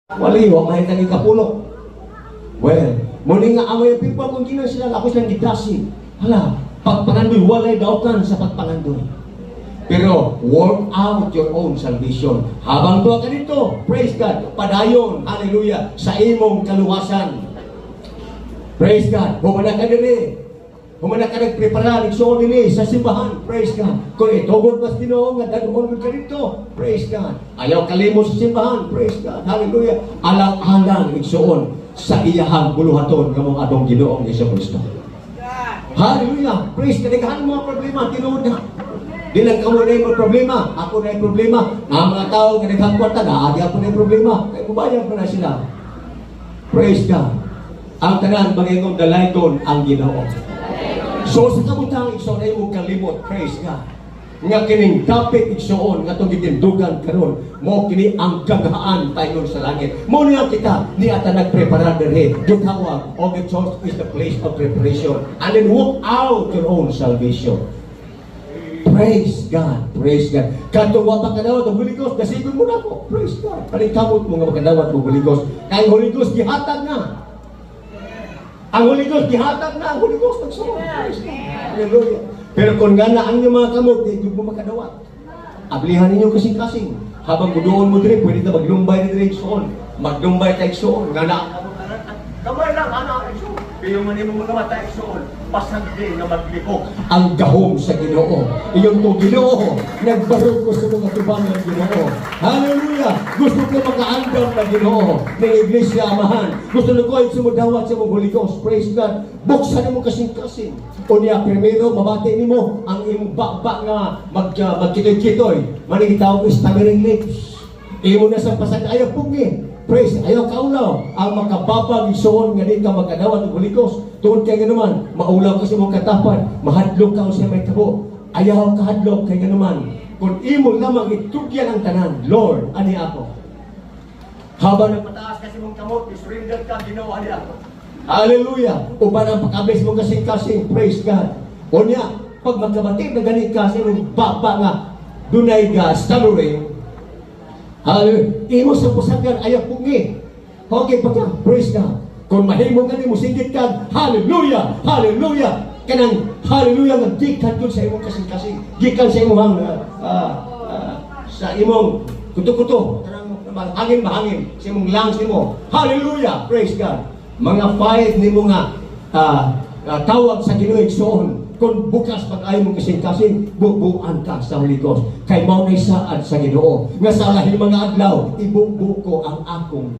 Wali, wa mahit ang ikapulok. Well, muli nga amay ang people kung ginan sila, ako silang gidasi. Hala, pagpangandoy, walay dautan sa pagpangandoy. Pero, work out your own salvation. Habang doon ka dito, praise God, padayon, hallelujah, sa imong kaluwasan. Praise God, humana ka din humana ka nagprepara, nagsuon din sa simbahan, praise God. Kung itugod mas Ginoo nga dagon ka dito, praise God. Ayaw kalimot sa simbahan, praise God, hallelujah. Alang-alang nagsuon sa iyahang buluhaton ng mga atong Ginoong Jesucristo. Hallelujah, praise God. Naghaan mga problema, tinuod na. Di lang kamo na yung problema, ako na yung problema. Nga mga tao nga naghagkwarta na, adi ako na yung problema. Kaya mubayag pa na sila. Praise God. Ang tanan, magiging dalayton ang Ginoo. So sa kabutang igsoon ay huwag kalimot, praise God. Nga kining topic igsoon, nga itong gitindugan karon mo kini ang gagahaan tayo sa langit. Mo niya kita, ni ata nagprepara dere. Gitawag, o the church is the place of preparation. And then walk out your own salvation. Praise God, praise God. Katong wa pa kadawat ang Holy Ghost, dasigon mo na ko. Praise God. Palingkamot mo nga makadawat mo Holy Ghost. Kaya Holy Ghost gihatag na. Ang Holy Ghost gihatag na ang Holy Ghost nagsuon. Praise God. Hallelujah. Pero kung gana ang inyong mga kamot, di mo makadawat. Ablihan ninyo kasing-kasing. Habang mudoon mo dire, pwede na maglumbay ni dire igsoon. Maglumbay tayo igsoon. Gana kamay lang, anak igsoon. Pero man mo mga mata igsoon. Pasagdi na magliko ang gahom sa Ginoo. Iyon to Ginoo, nagbarog ko sa mga tubang ng Ginoo. Hallelujah! Gusto ko makaandam na Ginoo ng Iglesia Amahan. Gusto ko ay sumudawat sa mga Holy Ghost. Praise God. Buksan mo kasing-kasing. O niya, primero, mabati ni mo ang imong bakba nga magkitoy-kitoy. Manigitawag ko stammering lips. Imo na sa pasag ayaw pungi. Praise, ayaw kaulaw. Ang makababang isuon nga di ka magkadawat ng Holy Ghost. Tuon kay naman, maulaw ka sa mong katapan, mahadlok ka sa may tabo. Ayaw kahadlok kay naman. Kung imo lamang itugyan ang tanan, Lord, ani ako. Habang nagpataas kasi mong kamot, surrender ka, Ginoo, ani ako. Hallelujah! Uban ang pakabis mong kasing-kasing, praise God. O niya, pag magkabatid na ganit ka sa imong baba nga, dunay ka, stammering, hallelujah. Imo sa pusagan, ayaw pungi. Okay, pagka, praise God. Kung mahimo ka mo, singgit ka, hallelujah, hallelujah. Kanang hallelujah nga gikan yun sa imong kasing-kasing. Gikan sa imong sa imong kuto-kuto. Hangin-mahangin sa imong lungs nimo. Hallelujah, praise God. Mga fight nimo nga tawag sa Ginoo igsoon. Kung bukas pag-ayo mong kasing-kasing, bubuan ka sa Holy Ghost. Kay mao na isaad sa Ginoo. Nga sa lahing mga adlaw, ibubuko ang akong